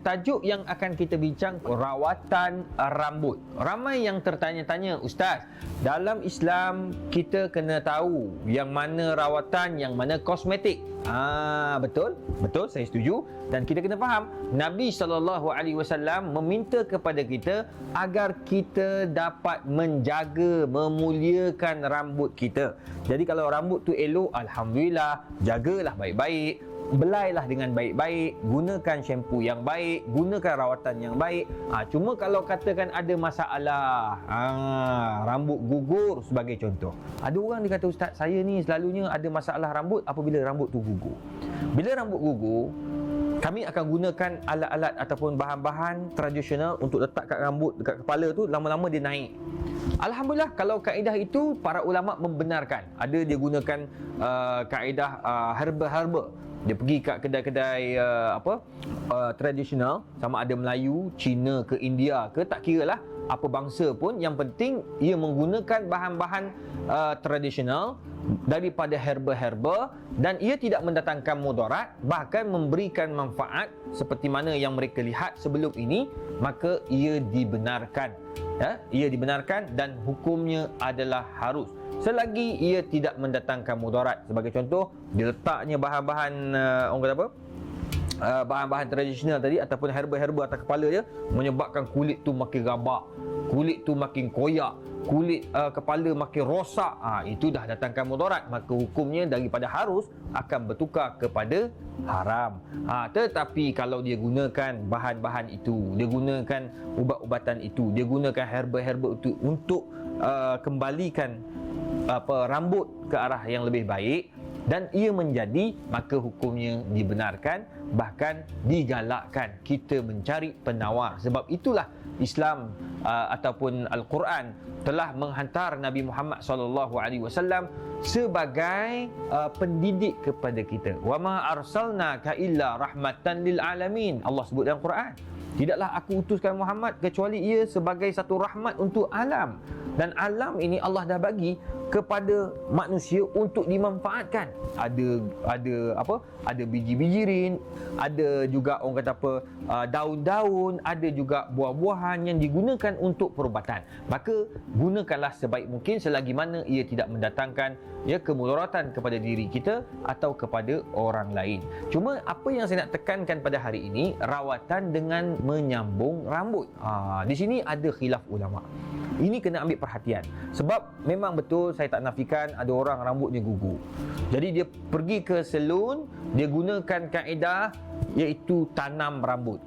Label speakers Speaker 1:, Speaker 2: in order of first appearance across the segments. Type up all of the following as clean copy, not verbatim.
Speaker 1: tajuk yang akan kita bincang, rawatan rambut. Ramai yang tertanya-tanya, Ustaz, dalam Islam kita kena tahu yang mana rawatan, yang mana kosmetik. Betul, saya setuju. Dan kita kena faham, Nabi SAW meminta kepada kita agar kita dapat menjaga, memuliakan rambut kita. Jadi kalau rambut tu elok, Alhamdulillah, jagalah baik-baik, belailah dengan baik-baik, gunakan shampoo yang baik, gunakan rawatan yang baik. Cuma kalau katakan ada masalah, rambut gugur sebagai contoh. Ada orang dia kata, Ustaz, saya ni selalunya ada masalah rambut apabila rambut tu gugur. Bila rambut gugur, kami akan gunakan alat-alat ataupun bahan-bahan tradisional untuk letak kat rambut, dekat kepala tu, lama-lama dia naik. Alhamdulillah, kalau kaedah itu para ulama membenarkan. Ada dia gunakan kaedah herba-herba. Dia pergi kat kedai-kedai tradisional, sama ada Melayu, Cina ke India ke, tak kira lah apa bangsa pun, yang penting ia menggunakan bahan-bahan tradisional daripada herba-herba, dan ia tidak mendatangkan mudarat, bahkan memberikan manfaat seperti mana yang mereka lihat sebelum ini, maka ia dibenarkan. Ia dibenarkan dan hukumnya adalah harus selagi ia tidak mendatangkan mudarat. Sebagai contoh, diletaknya bahan-bahan orang kata apa, bahan-bahan tradisional tadi ataupun herba-herba atas kepala dia, menyebabkan kulit tu makin rabak, kulit tu makin koyak, kulit kepala makin rosak, itu dah datangkan mudarat, maka hukumnya daripada harus akan bertukar kepada haram. Tetapi kalau dia gunakan bahan-bahan itu, dia gunakan ubat-ubatan itu, dia gunakan herba-herba itu untuk kembalikan rambut ke arah yang lebih baik, dan ia menjadi, maka hukumnya dibenarkan, bahkan digalakkan kita mencari penawar. Sebab itulah Islam ataupun Al-Quran telah menghantar Nabi Muhammad SAW sebagai pendidik kepada kita. Wa ma arsalnaka illa rahmatan lil alamin. Allah sebut dalam Quran, tidaklah aku utuskan Muhammad kecuali ia sebagai satu rahmat untuk alam. Dan alam ini Allah dah bagi kepada manusia untuk dimanfaatkan. Ada biji-bijirin, ada juga orang kata daun-daun, ada juga buah-buahan yang digunakan untuk perubatan. Maka gunakanlah sebaik mungkin selagi mana ia tidak mendatangkan kemudaratan kepada diri kita atau kepada orang lain. Cuma apa yang saya nak tekankan pada hari ini, rawatan dengan menyambung rambut. Di sini ada khilaf ulama. Ini kena ambil perhatian. Sebab memang betul, saya tak nafikan ada orang rambutnya gugur. Jadi dia pergi ke salon, dia gunakan kaedah iaitu tanam rambut.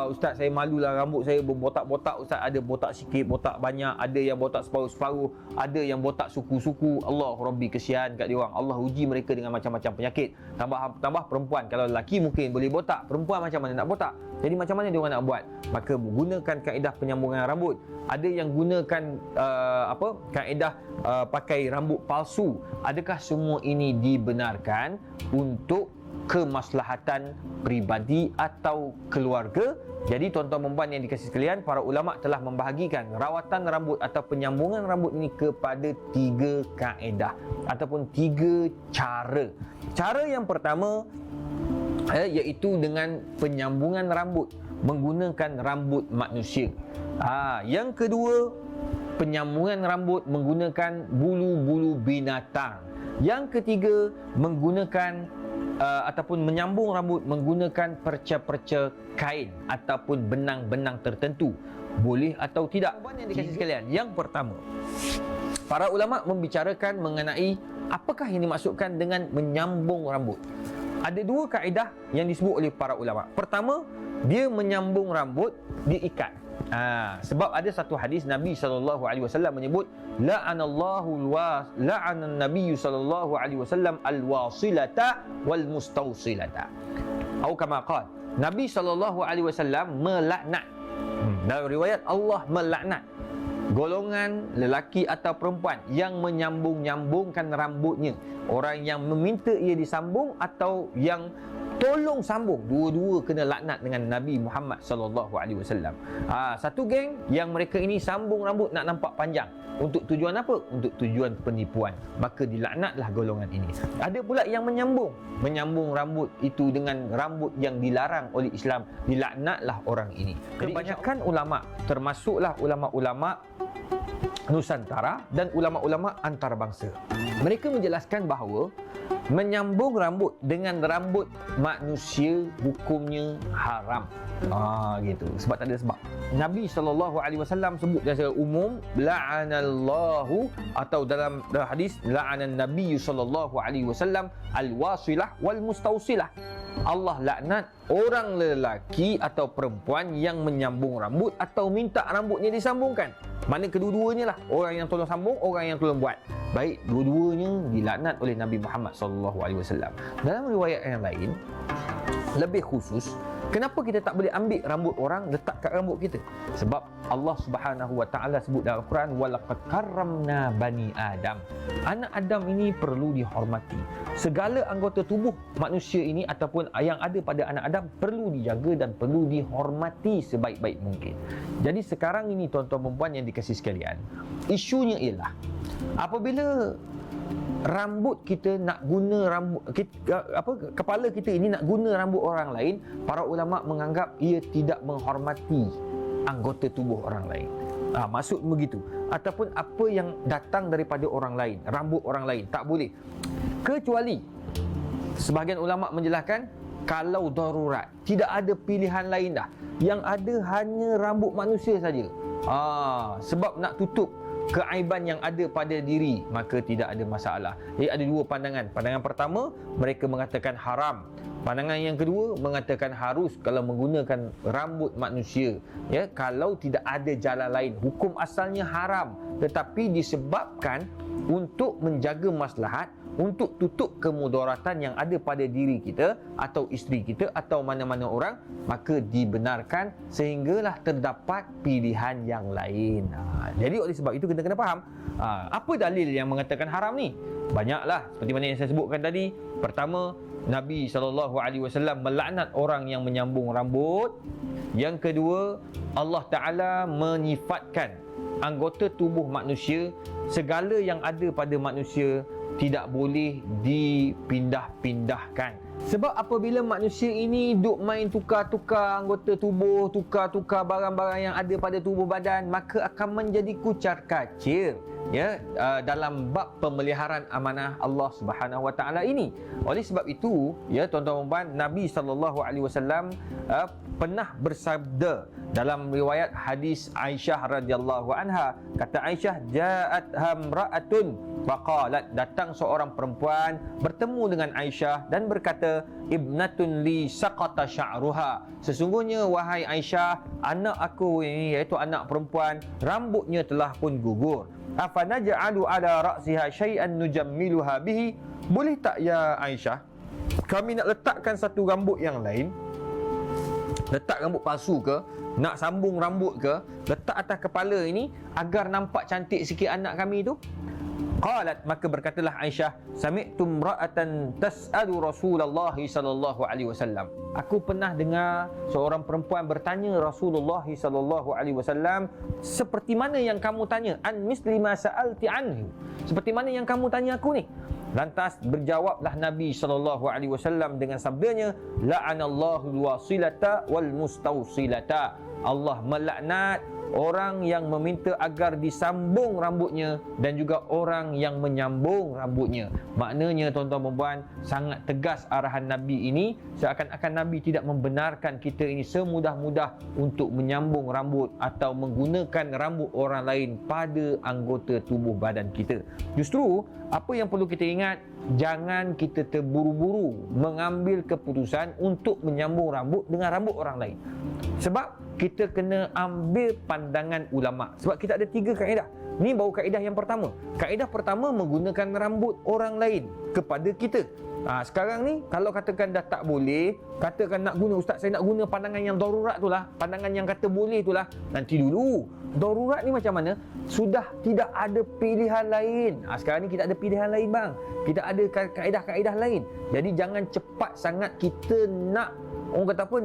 Speaker 1: Ustaz, saya malulah rambut saya berbotak-botak. Ustaz, ada botak sikit, botak banyak, ada yang botak separuh-separuh, ada yang botak suku-suku. Allah Rabbi, kesian kat dia orang. Allah uji mereka dengan macam-macam penyakit. Tambah perempuan, kalau lelaki mungkin boleh botak, perempuan macam mana nak botak? Jadi macam mana dia orang nak buat? Maka gunakan kaedah penyambungan rambut. Ada yang gunakan kaedah pakai rambut palsu. Adakah semua ini dibenarkan untuk kemaslahatan peribadi atau keluarga? Jadi tuan-tuan dan puan yang dikasihi sekalian, para ulama telah membahagikan rawatan rambut atau penyambungan rambut ini kepada 3 kaedah ataupun 3 cara. Cara yang pertama iaitu dengan penyambungan rambut menggunakan rambut manusia. Yang kedua, penyambungan rambut menggunakan bulu-bulu binatang. Yang ketiga, menggunakan ataupun menyambung rambut menggunakan perca-perca kain ataupun benang-benang tertentu. Boleh atau tidak? Puan yang dikasihi sekalian, yang pertama, para ulama membicarakan mengenai apakah yang dimaksudkan dengan menyambung rambut. Ada 2 kaedah yang disebut oleh para ulama. Pertama, dia menyambung rambut, dia ikat. Sebab ada satu hadis Nabi SAW menyebut, la'anan Nabi SAW al-wasilata wal mustawsilata. Atau kama qala, Nabi SAW melaknat. Dalam riwayat, Allah melaknat golongan lelaki atau perempuan yang menyambung-nyambungkan rambutnya. Orang yang meminta ia disambung atau yang tolong sambung. Dua-dua kena laknat dengan Nabi Muhammad sallallahu alaihi wasallam. Satu geng yang mereka ini sambung rambut nak nampak panjang. Untuk tujuan apa? Untuk tujuan penipuan. Maka dilaknatlah golongan ini. Ada pula yang menyambung rambut itu dengan rambut yang dilarang oleh Islam. Dilaknatlah orang ini. Kebanyakan ulama, termasuklah ulama-ulama Nusantara dan ulama-ulama antarabangsa, mereka menjelaskan bahawa menyambung rambut dengan rambut manusia hukumnya haram. Gitu. Sebab tak ada sebab. Nabi SAW sebut secara umum, la'anallahu, atau dalam hadis, la'anan Nabi SAW al-wasilah wal mustausilah. Allah laknat orang lelaki atau perempuan yang menyambung rambut atau minta rambutnya disambungkan. Mana kedua-duanya lah, orang yang tolong sambung, orang yang tolong buat. Baik, dua-duanya dilaknat oleh Nabi Muhammad SAW. Dalam riwayat yang lain, lebih khusus, kenapa kita tak boleh ambil rambut orang letak kat rambut kita? Sebab Allah Subhanahu Wa Taala sebut dalam Al-Quran, walaqad karramna bani Adam. Anak Adam ini perlu dihormati. Segala anggota tubuh manusia ini ataupun yang ada pada anak Adam perlu dijaga dan perlu dihormati sebaik-baik mungkin. Jadi sekarang ini tuan-tuan dan puan yang dikasihi sekalian, isunya ialah apabila rambut kita nak guna kepala kita ini nak guna rambut orang lain, para ulama menganggap ia tidak menghormati anggota tubuh orang lain. Maksud begitu. Ataupun apa yang datang daripada orang lain, rambut orang lain, tak boleh. Kecuali sebahagian ulama menjelaskan, kalau darurat, tidak ada pilihan lain dah. Yang ada hanya rambut manusia saja. Sebab nak tutup keaiban yang ada pada diri, maka tidak ada masalah. Jadi ada dua pandangan. Pandangan pertama, mereka mengatakan haram. Pandangan yang kedua mengatakan harus kalau menggunakan rambut manusia, ya, kalau tidak ada jalan lain. Hukum asalnya haram, tetapi disebabkan untuk menjaga maslahat, untuk tutup kemudaratan yang ada pada diri kita atau isteri kita atau mana-mana orang, maka dibenarkan sehinggalah terdapat pilihan yang lain. Jadi oleh sebab itu kita kena faham apa dalil yang mengatakan haram ni. Banyaklah, seperti mana yang saya sebutkan tadi. Pertama, Nabi SAW melaknat orang yang menyambung rambut. Yang kedua, Allah Ta'ala menyifatkan anggota tubuh manusia, segala yang ada pada manusia tidak boleh dipindah-pindahkan. Sebab apabila manusia ini duk main tukar-tukar anggota tubuh, tukar-tukar barang-barang yang ada pada tubuh badan, maka akan menjadi kucar-kacir, ya, dalam bab pemeliharaan amanah Allah Subhanahu Wa Taala ini. Oleh sebab itu, ya tuan-tuan dan puan, Nabi SAW pernah bersabda dalam riwayat hadis Aisyah radhiyallahu anha, kata Aisyah, ja'at hamra'atun faqalat, datang seorang perempuan bertemu dengan Aisyah dan berkata, ibnatun li saqata sya'ruha, sesungguhnya wahai Aisyah, anak aku ini, iaitu anak perempuan, rambutnya telah pun gugur. Afanaj'alu ala ra'siha syai'an nujammiluha bihi, boleh tak ya Aisyah, kami nak letakkan satu rambut yang lain, letak rambut palsu ke, nak sambung rambut ke, letak atas kepala ini agar nampak cantik sikit anak kami tu? Qalat, maka berkatalah Aisyah, sami'tu imra'atan tas'alu Rasulullah sallallahu alaihi wasallam. Aku pernah dengar seorang perempuan bertanya Rasulullah sallallahu alaihi wasallam, seperti mana yang kamu tanya, an misli ma sa'alti anhu, seperti mana yang kamu tanya aku ni. Lantas berjawablah Nabi SAW dengan sabdanya, la'anallahu alwasilata wal mustausilata, Allah melaknat orang yang meminta agar disambung rambutnya dan juga orang yang menyambung rambutnya. Maknanya tuan-tuan dan puan, sangat tegas arahan Nabi ini, seakan-akan Nabi tidak membenarkan kita ini semudah-mudah untuk menyambung rambut atau menggunakan rambut orang lain pada anggota tubuh badan kita. Justru apa yang perlu kita ingat, jangan kita terburu-buru mengambil keputusan untuk menyambung rambut dengan rambut orang lain. Sebab kita kena ambil pandangan ulama. Sebab kita ada 3 kaedah. Ni baru kaedah yang pertama. Kaedah pertama, menggunakan rambut orang lain kepada kita. Sekarang ni kalau katakan dah tak boleh, katakan nak guna, ustaz saya nak guna pandangan yang darurat tu lah, pandangan yang kata boleh tu lah. Nanti dulu, darurat ni macam mana? Sudah tidak ada pilihan lain. Sekarang ni kita ada pilihan lain bang. Kita ada kaedah-kaedah lain. Jadi jangan cepat sangat kita nak, orang kata apa,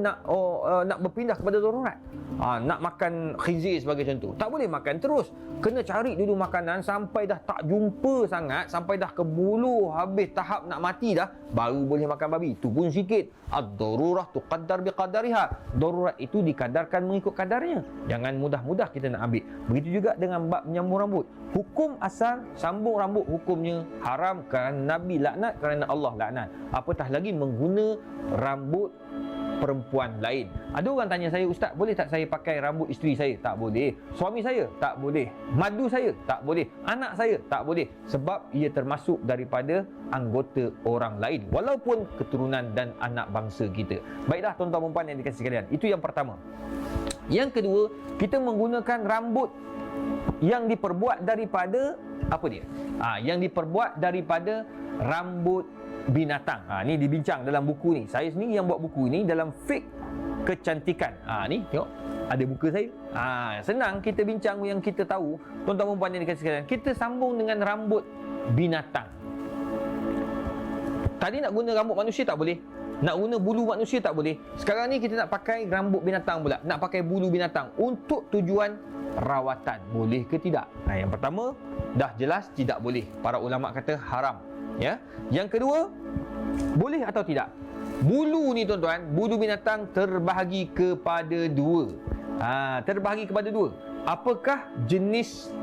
Speaker 1: nak berpindah kepada darurat. Nak makan khizir sebagai contoh, tak boleh makan terus. Kena cari dulu makanan sampai dah tak jumpa sangat, sampai dah ke bulu, habis tahap nak mati dah, baru boleh makan babi. Itu pun sikit. Ad-darurah tuqaddar biqadariha. Darurat itu dikadarkan mengikut kadarnya. Jangan mudah-mudah kita nak ambil. Begitu juga dengan bab menyambung rambut. Hukum asal sambung rambut hukumnya haram kerana Nabi laknat, kerana Allah laknat. Apatah lagi mengguna rambut perempuan lain. Ada orang tanya saya, ustaz boleh tak saya pakai rambut isteri saya? Tak boleh. Suami saya? Tak boleh. Madu saya? Tak boleh. Anak saya? Tak boleh. Sebab ia termasuk daripada anggota orang lain, walaupun keturunan dan anak bangsa kita. Baiklah tuan-tuan dan puan yang dikasihi sekalian, itu yang pertama. Yang kedua, kita menggunakan rambut yang diperbuat daripada apa dia? Yang diperbuat daripada rambut binatang. Ni dibincang dalam buku ni. Saya sendiri yang buat buku ni dalam Fiqh Kecantikan. Ni tengok, ada buku saya. Senang kita bincang yang kita tahu. Tuan-tuan dan puan yang dikasihi sekalian, kita sambung dengan rambut binatang. Tadi nak guna rambut manusia tak boleh. Nak guna bulu manusia tak boleh. Sekarang ni kita nak pakai rambut binatang pula. Nak pakai bulu binatang untuk tujuan rawatan. Boleh ke tidak? Yang pertama, dah jelas tidak boleh. Para ulama kata haram. Ya. Yang kedua, boleh atau tidak? Bulu ni tuan-tuan, bulu binatang terbahagi kepada dua. Terbahagi kepada dua. Apakah jenis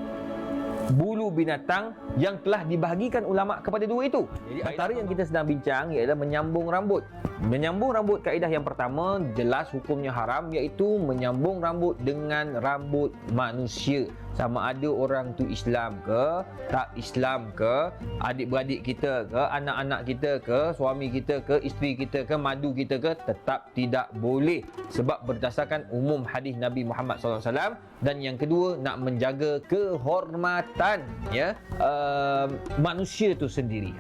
Speaker 1: bulu binatang yang telah dibahagikan ulama kepada dua itu? Jadi antara yang kita sedang bincang ialah menyambung rambut. Menyambung rambut, kaedah yang pertama jelas hukumnya haram, iaitu menyambung rambut dengan rambut manusia. Sama ada orang tu Islam ke, tak Islam ke, adik-beradik kita ke, anak-anak kita ke, suami kita ke, isteri kita ke, madu kita ke, tetap tidak boleh. Sebab berdasarkan umum hadis Nabi Muhammad SAW. Dan yang kedua, nak menjaga kehormatan manusia tu sendiri.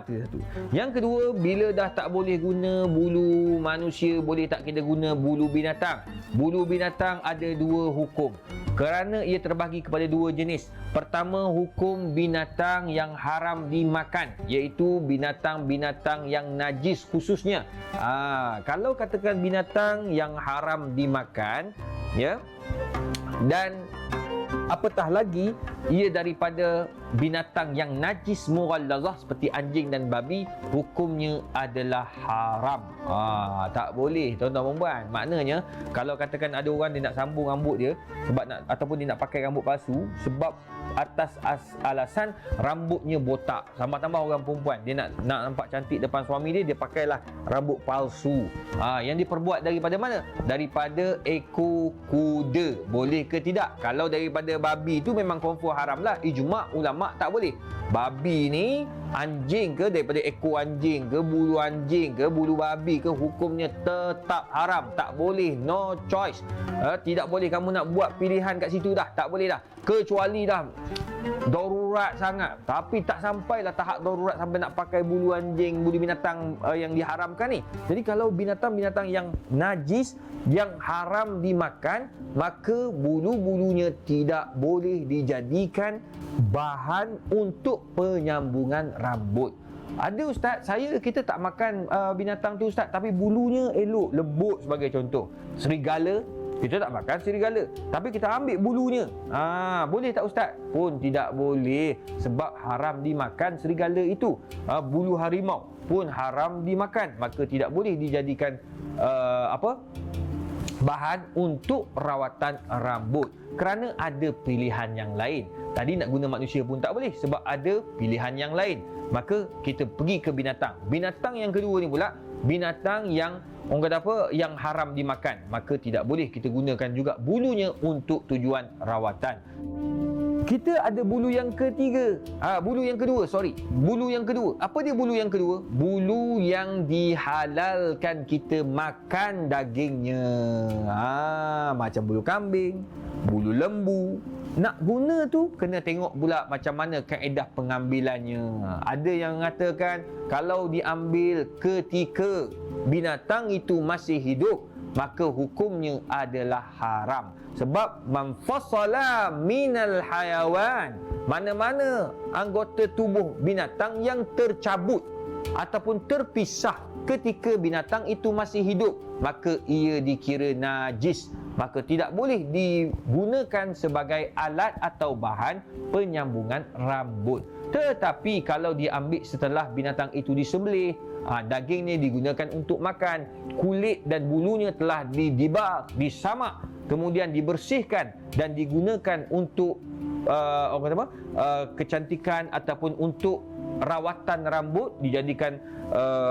Speaker 1: Itu satu. Yang kedua, bila dah tak boleh guna bulu manusia, boleh tak kita guna bulu binatang? Bulu binatang ada dua hukum, kerana ia terbahagi kepada dua jenis. Pertama, hukum binatang yang haram dimakan, iaitu binatang-binatang yang najis khususnya. Kalau katakan binatang yang haram dimakan, dan apatah lagi ia daripada binatang yang najis mughallazah seperti anjing dan babi, hukumnya adalah haram. Tak boleh tuan-tuan dan puan. Maknanya kalau katakan ada orang dia nak sambung rambut dia sebab nak, ataupun dia nak pakai rambut palsu sebab atas alasan rambutnya botak. Tambah-tambah orang perempuan dia nak nampak cantik depan suami dia, dia pakailah rambut palsu. Yang diperbuat daripada mana? Daripada ekor kuda. Boleh ke tidak? Kalau daripada babi tu memang confirm haram lah. Ijma' ulama' tak boleh. Babi ni, anjing ke, daripada ekor anjing ke, bulu anjing ke, bulu babi ke, hukumnya tetap haram. Tak boleh, no choice. Tidak boleh kamu nak buat pilihan kat situ dah. Tak boleh dah. Kecuali dah darurat sangat. Tapi tak sampailah tahap darurat sampai nak pakai bulu anjing, bulu binatang yang diharamkan ni. Jadi kalau binatang-binatang yang najis, yang haram dimakan, maka bulu-bulunya tidak boleh dijadikan bahan untuk penyambungan rambut. Ada ustaz, kita tak makan binatang tu ustaz, tapi bulunya elok, lembut sebagai contoh. Serigala, kita tak makan serigala, tapi kita ambil bulunya. Boleh tak ustaz? Pun tidak boleh, sebab haram dimakan serigala itu. Bulu harimau pun haram dimakan, maka tidak boleh dijadikan bahan untuk rawatan rambut, kerana ada pilihan yang lain. Tadi nak guna manusia pun tak boleh sebab ada pilihan yang lain. Maka kita pergi ke binatang. Binatang yang kedua ni pula, binatang yang orang kata apa, yang haram dimakan, maka tidak boleh kita gunakan juga bulunya untuk tujuan rawatan. Kita ada bulu yang ketiga. Bulu yang kedua. Apa dia bulu yang kedua? Bulu yang dihalalkan kita makan dagingnya. macam bulu kambing, bulu lembu. Nak guna tu kena tengok pula macam mana kaedah pengambilannya. Ada yang mengatakan kalau diambil ketika binatang itu masih hidup, maka hukumnya adalah haram. Sebab man fasala minal hayawan, mana-mana anggota tubuh binatang yang tercabut ataupun terpisah ketika binatang itu masih hidup, maka ia dikira najis, maka tidak boleh digunakan sebagai alat atau bahan penyambungan rambut. Tetapi kalau diambil setelah binatang itu disembelih, dagingnya digunakan untuk makan, kulit dan bulunya telah didibak, disamak, kemudian dibersihkan dan digunakan untuk kecantikan ataupun untuk rawatan rambut, dijadikan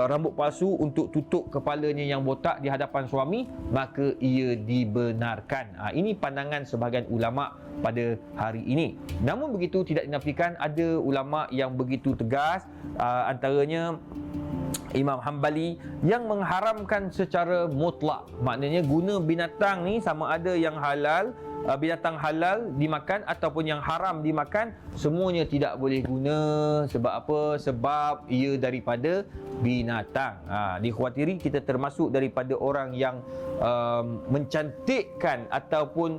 Speaker 1: rambut palsu untuk tutup kepalanya yang botak di hadapan suami, maka ia dibenarkan. Ini pandangan sebahagian ulama pada hari ini. Namun begitu, tidak dinafikan ada ulama yang begitu tegas, antaranya Imam Hanbali yang mengharamkan secara mutlak. Maknanya guna binatang ni sama ada yang halal, binatang halal dimakan ataupun yang haram dimakan, semuanya tidak boleh guna. Sebab apa? Sebab ia daripada binatang. Dikhawatiri kita termasuk daripada orang yang mencantikkan ataupun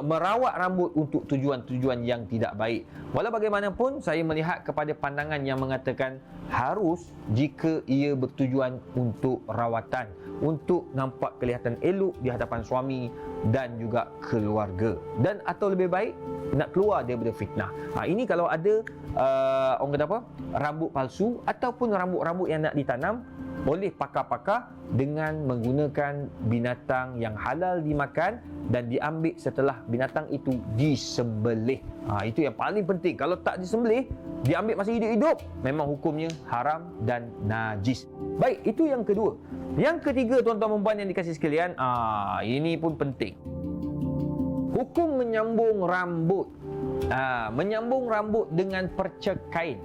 Speaker 1: merawat rambut untuk tujuan-tujuan yang tidak baik. Walau bagaimanapun, saya melihat kepada pandangan yang mengatakan harus jika ia bertujuan untuk rawatan, untuk nampak kelihatan elok di hadapan suami dan juga keluarga, dan atau lebih baik nak keluar daripada fitnah. Ini kalau ada orang kata apa, rambut palsu ataupun rambut-rambut yang nak ditanam, oleh pakar-pakar dengan menggunakan binatang yang halal dimakan dan diambil setelah binatang itu disembelih. Itu yang paling penting. Kalau tak disembelih, diambil masih hidup-hidup, memang hukumnya haram dan najis. Baik, itu yang kedua. Yang ketiga, tuan-tuan dan puan yang dikasihi sekalian, ini pun penting. Hukum menyambung rambut. Menyambung rambut dengan perca kain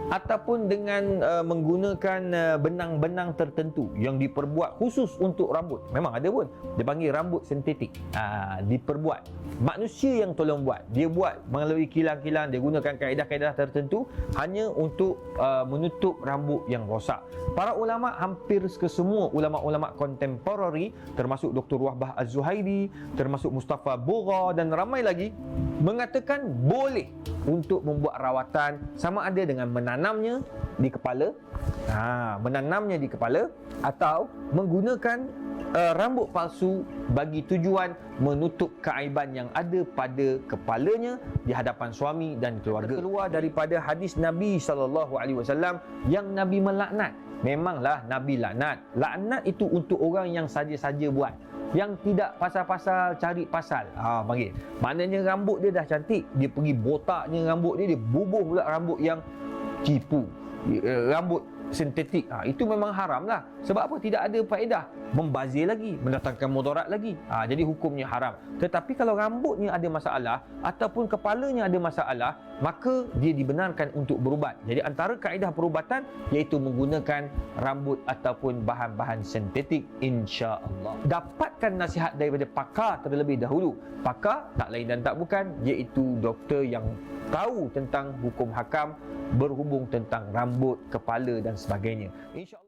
Speaker 1: ataupun dengan menggunakan benang-benang tertentu yang diperbuat khusus untuk rambut. Memang ada pun dia panggil rambut sintetik. Diperbuat, manusia yang tolong buat, dia buat melalui kilang-kilang, dia gunakan kaedah-kaedah tertentu hanya untuk menutup rambut yang rosak. Para ulama, hampir kesemua ulama-ulama kontemporari, termasuk Dr. Wahbah Az-Zuhairi, termasuk Mustafa Bugha dan ramai lagi, mengatakan boleh untuk membuat rawatan, sama ada dengan menanamnya di kepala, menanamnya di kepala, atau menggunakan rambut palsu bagi tujuan menutup keaiban yang ada pada kepalanya di hadapan suami dan keluarga. Keluar daripada hadis Nabi SAW yang Nabi melaknat. Memanglah Nabi laknat. Laknat itu untuk orang yang saja-saja buat, yang tidak pasal-pasal cari pasal. Panggil. Maknanya rambut dia dah cantik, dia pergi botaknya rambut dia, dia bubuh pula rambut yang cipu, rambut sintetik. Itu memang haram lah. Sebab apa? Tidak ada faedah, membazir lagi, mendatangkan mudarat lagi. Jadi hukumnya haram. Tetapi kalau rambutnya ada masalah ataupun kepalanya ada masalah, maka dia dibenarkan untuk berubat. Jadi antara kaedah perubatan iaitu menggunakan rambut ataupun bahan-bahan sintetik, insya-Allah. Dapatkan nasihat daripada pakar terlebih dahulu. Pakar tak lain dan tak bukan iaitu doktor yang tahu tentang hukum hakam berhubung tentang rambut, kepala dan sebagainya. InsyaAllah.